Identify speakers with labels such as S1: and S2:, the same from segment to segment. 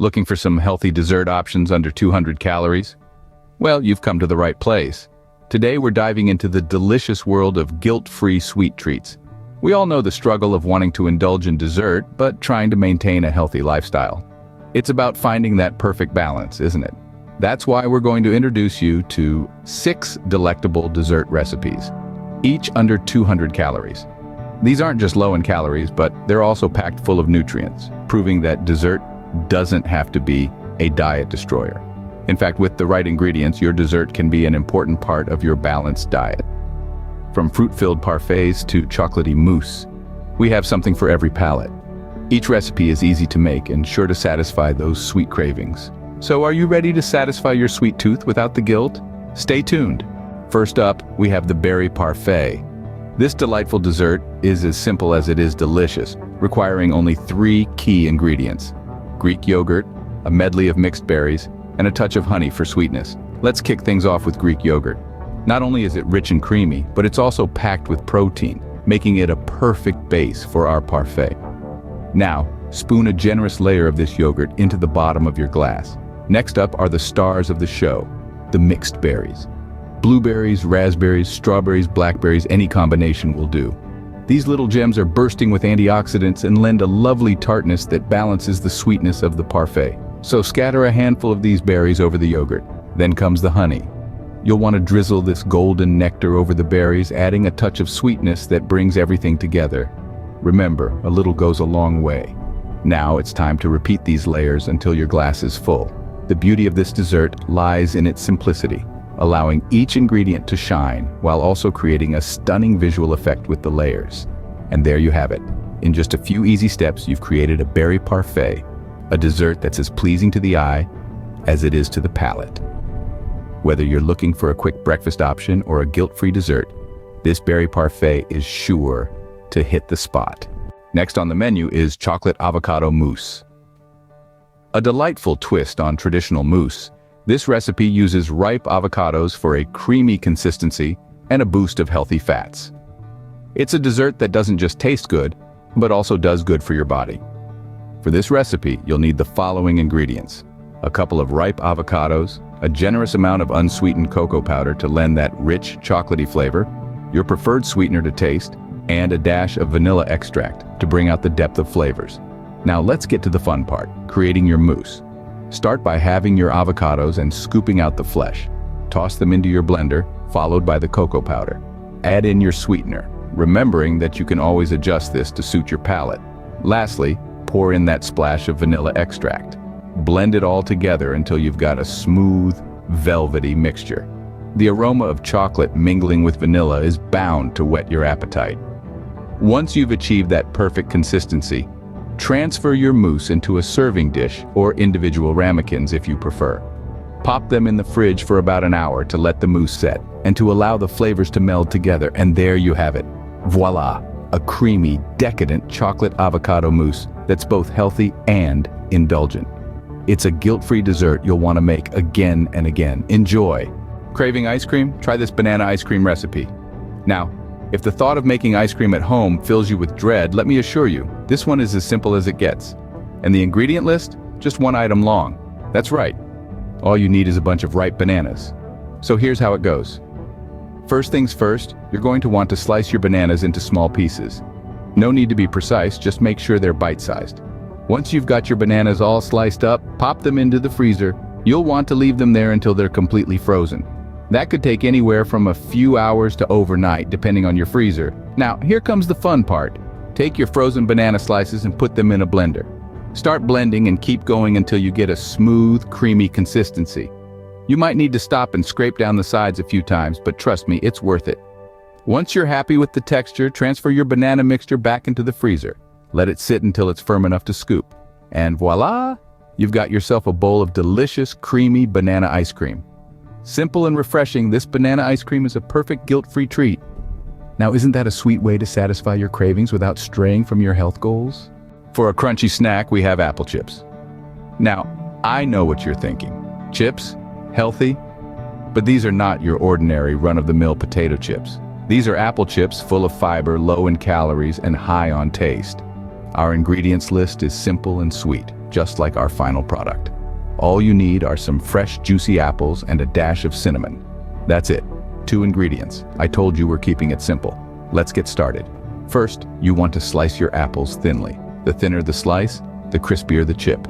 S1: Looking for some healthy dessert options under 200 calories? Well, you've come to the right place. Today we're diving into the delicious world of guilt-free sweet treats. We all know the struggle of wanting to indulge in dessert, but trying to maintain a healthy lifestyle. It's about finding that perfect balance, isn't it? That's why we're going to introduce you to 6 delectable dessert recipes, each under 200 calories. These aren't just low in calories, but they're also packed full of nutrients, proving that dessert doesn't have to be a diet destroyer. In fact, with the right ingredients, your dessert can be an important part of your balanced diet. From fruit-filled parfaits to chocolatey mousse, we have something for every palate. Each recipe is easy to make and sure to satisfy those sweet cravings. So are you ready to satisfy your sweet tooth without the guilt? Stay tuned. First up, we have the berry parfait. This delightful dessert is as simple as it is delicious, requiring only 3 key ingredients: Greek yogurt, a medley of mixed berries, and a touch of honey for sweetness. Let's kick things off with Greek yogurt. Not only is it rich and creamy, but it's also packed with protein, making it a perfect base for our parfait. Now, spoon a generous layer of this yogurt into the bottom of your glass. Next up are the stars of the show, the mixed berries. Blueberries, raspberries, strawberries, blackberries, any combination will do. These little gems are bursting with antioxidants and lend a lovely tartness that balances the sweetness of the parfait. So scatter a handful of these berries over the yogurt. Then comes the honey. You'll want to drizzle this golden nectar over the berries, adding a touch of sweetness that brings everything together. Remember, a little goes a long way. Now it's time to repeat these layers until your glass is full. The beauty of this dessert lies in its simplicity, allowing each ingredient to shine while also creating a stunning visual effect with the layers. And there you have it. In just a few easy steps, you've created a berry parfait, a dessert that's as pleasing to the eye as it is to the palate. Whether you're looking for a quick breakfast option or a guilt-free dessert, this berry parfait is sure to hit the spot. Next on the menu is chocolate avocado mousse. A delightful twist on traditional mousse, this recipe uses ripe avocados for a creamy consistency and a boost of healthy fats. It's a dessert that doesn't just taste good, but also does good for your body. For this recipe, you'll need the following ingredients: a couple of ripe avocados, a generous amount of unsweetened cocoa powder to lend that rich, chocolatey flavor, your preferred sweetener to taste, and a dash of vanilla extract to bring out the depth of flavors. Now let's get to the fun part, creating your mousse. Start by halving your avocados and scooping out the flesh. Toss them into your blender, followed by the cocoa powder. Add in your sweetener, remembering that you can always adjust this to suit your palate. Lastly, pour in that splash of vanilla extract. Blend it all together until you've got a smooth, velvety mixture. The aroma of chocolate mingling with vanilla is bound to whet your appetite. Once you've achieved that perfect consistency, transfer your mousse into a serving dish or individual ramekins if you prefer. Pop them in the fridge for about an hour to let the mousse set and to allow the flavors to meld together, and there you have it. Voila! A creamy, decadent chocolate avocado mousse that's both healthy and indulgent. It's a guilt-free dessert you'll want to make again and again. Enjoy! Craving ice cream? Try this banana ice cream recipe. Now, if the thought of making ice cream at home fills you with dread, let me assure you, this one is as simple as it gets. And the ingredient list? Just 1 item long. That's right. All you need is a bunch of ripe bananas. So here's how it goes. First things first, you're going to want to slice your bananas into small pieces. No need to be precise, just make sure they're bite-sized. Once you've got your bananas all sliced up, pop them into the freezer. You'll want to leave them there until they're completely frozen. That could take anywhere from a few hours to overnight, depending on your freezer. Now, here comes the fun part. Take your frozen banana slices and put them in a blender. Start blending and keep going until you get a smooth, creamy consistency. You might need to stop and scrape down the sides a few times, but trust me, it's worth it. Once you're happy with the texture, transfer your banana mixture back into the freezer. Let it sit until it's firm enough to scoop. And voila! You've got yourself a bowl of delicious, creamy banana ice cream. Simple and refreshing, this banana ice cream is a perfect guilt-free treat. Now, isn't that a sweet way to satisfy your cravings without straying from your health goals? For a crunchy snack, we have apple chips. Now, I know what you're thinking. Chips? Healthy? But these are not your ordinary run-of-the-mill potato chips. These are apple chips full of fiber, low in calories, and high on taste. Our ingredients list is simple and sweet. just like our final product. All you need are some fresh, juicy apples and a dash of cinnamon. That's it. 2 ingredients. I told you we're keeping it simple. Let's get started. First, you want to slice your apples thinly. The thinner the slice, the crispier the chip.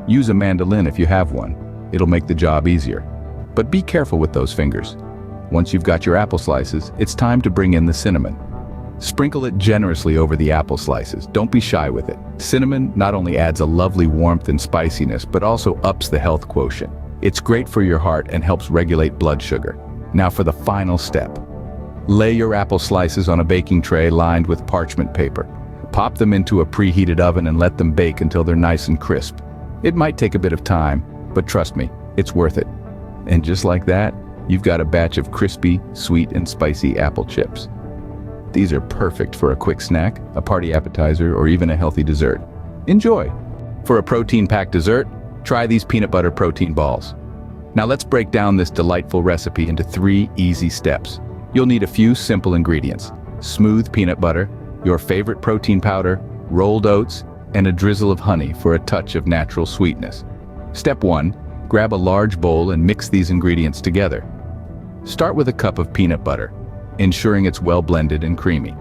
S1: Use a mandolin if you have one. It'll make the job easier. But be careful with those fingers. Once you've got your apple slices, it's time to bring in the cinnamon. Sprinkle it generously over the apple slices. Don't be shy with it. Cinnamon not only adds a lovely warmth and spiciness, but also ups the health quotient. It's great for your heart and helps regulate blood sugar. Now for the final step. Lay your apple slices on a baking tray lined with parchment paper. Pop them into a preheated oven and let them bake until they're nice and crisp. It might take a bit of time, but trust me, it's worth it. And just like that, you've got a batch of crispy, sweet, and spicy apple chips. These are perfect for a quick snack, a party appetizer, or even a healthy dessert. Enjoy! For a protein-packed dessert, try these peanut butter protein balls. Now let's break down this delightful recipe into 3 easy steps. You'll need a few simple ingredients: smooth peanut butter, your favorite protein powder, rolled oats, and a drizzle of honey for a touch of natural sweetness. Step 1. Grab a large bowl and mix these ingredients together. Start with a cup of peanut butter, ensuring it's well blended and creamy.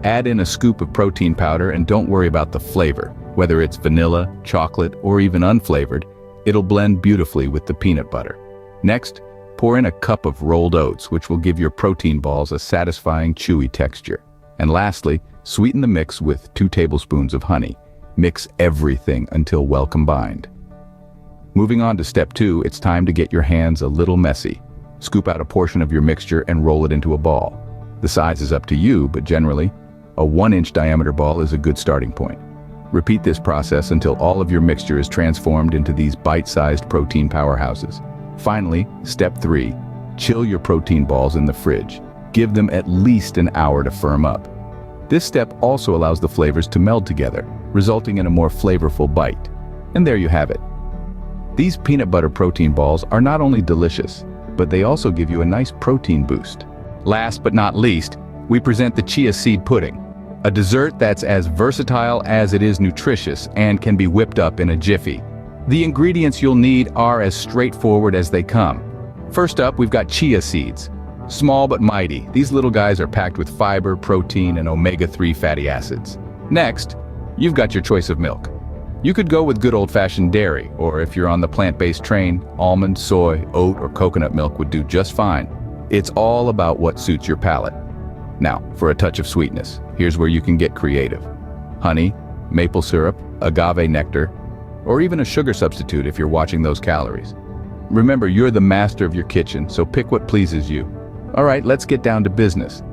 S1: Add in a scoop of protein powder and don't worry about the flavor. Whether it's vanilla, chocolate, or even unflavored, it'll blend beautifully with the peanut butter. Next, pour in a cup of rolled oats, which will give your protein balls a satisfying, chewy texture. And lastly, sweeten the mix with 2 tablespoons of honey. Mix everything until well combined. Moving on to step 2, it's time to get your hands a little messy. Scoop out a portion of your mixture and roll it into a ball. The size is up to you, but generally, a 1-inch diameter ball is a good starting point. Repeat this process until all of your mixture is transformed into these bite-sized protein powerhouses. Finally, step 3, chill your protein balls in the fridge. Give them at least an hour to firm up. This step also allows the flavors to meld together, resulting in a more flavorful bite. And there you have it. These peanut butter protein balls are not only delicious, but they also give you a nice protein boost. Last but not least, we present the chia seed pudding, a dessert that's as versatile as it is nutritious and can be whipped up in a jiffy. The ingredients you'll need are as straightforward as they come. First up, we've got chia seeds. Small but mighty, these little guys are packed with fiber, protein, and omega-3 fatty acids. Next, you've got your choice of milk. You could go with good old-fashioned dairy, or if you're on the plant-based train, almond, soy, oat, or coconut milk would do just fine. It's all about what suits your palate. Now, for a touch of sweetness, here's where you can get creative. Honey, maple syrup, agave nectar, or even a sugar substitute if you're watching those calories. Remember, you're the master of your kitchen, so pick what pleases you. All right, let's get down to business.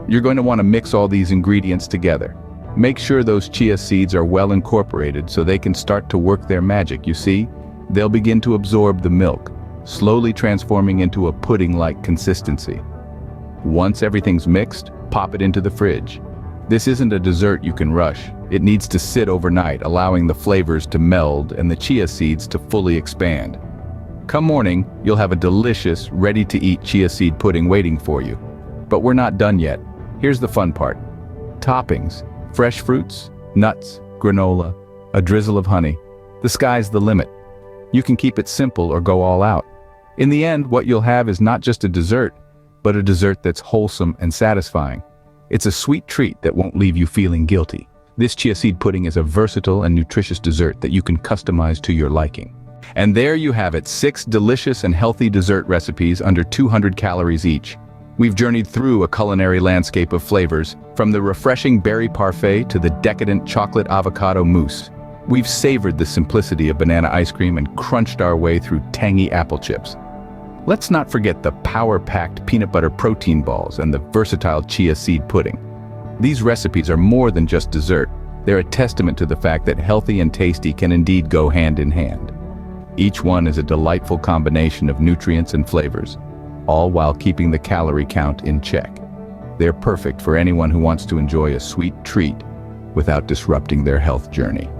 S1: You're going to want to mix all these ingredients together. Make sure those chia seeds are well incorporated so they can start to work their magic. You see, they'll begin to absorb the milk, slowly transforming into a pudding-like consistency. Once everything's mixed, pop it into the fridge. This isn't a dessert you can rush. It needs to sit overnight, allowing the flavors to meld and the chia seeds to fully expand. Come morning, you'll have a delicious, ready-to-eat chia seed pudding waiting for you. But we're not done yet. Here's the fun part. Toppings. Fresh fruits, nuts, granola, a drizzle of honey. The sky's the limit. You can keep it simple or go all out. In the end, what you'll have is not just a dessert, but a dessert that's wholesome and satisfying. It's a sweet treat that won't leave you feeling guilty. This chia seed pudding is a versatile and nutritious dessert that you can customize to your liking. And there you have it, 6 delicious and healthy dessert recipes under 200 calories each. We've journeyed through a culinary landscape of flavors, from the refreshing berry parfait to the decadent chocolate avocado mousse. We've savored the simplicity of banana ice cream and crunched our way through tangy apple chips. Let's not forget the power-packed peanut butter protein balls and the versatile chia seed pudding. These recipes are more than just dessert. They're a testament to the fact that healthy and tasty can indeed go hand in hand. Each one is a delightful combination of nutrients and flavors, all while keeping the calorie count in check. They're perfect for anyone who wants to enjoy a sweet treat without disrupting their health journey.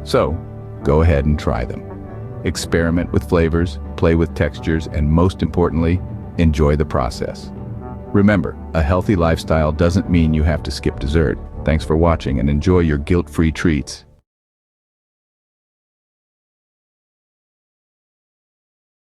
S1: So, go ahead and try them. Experiment with flavors, play with textures, and most importantly, enjoy the process. Remember, a healthy lifestyle doesn't mean you have to skip dessert. Thanks for watching and enjoy your guilt-free treats.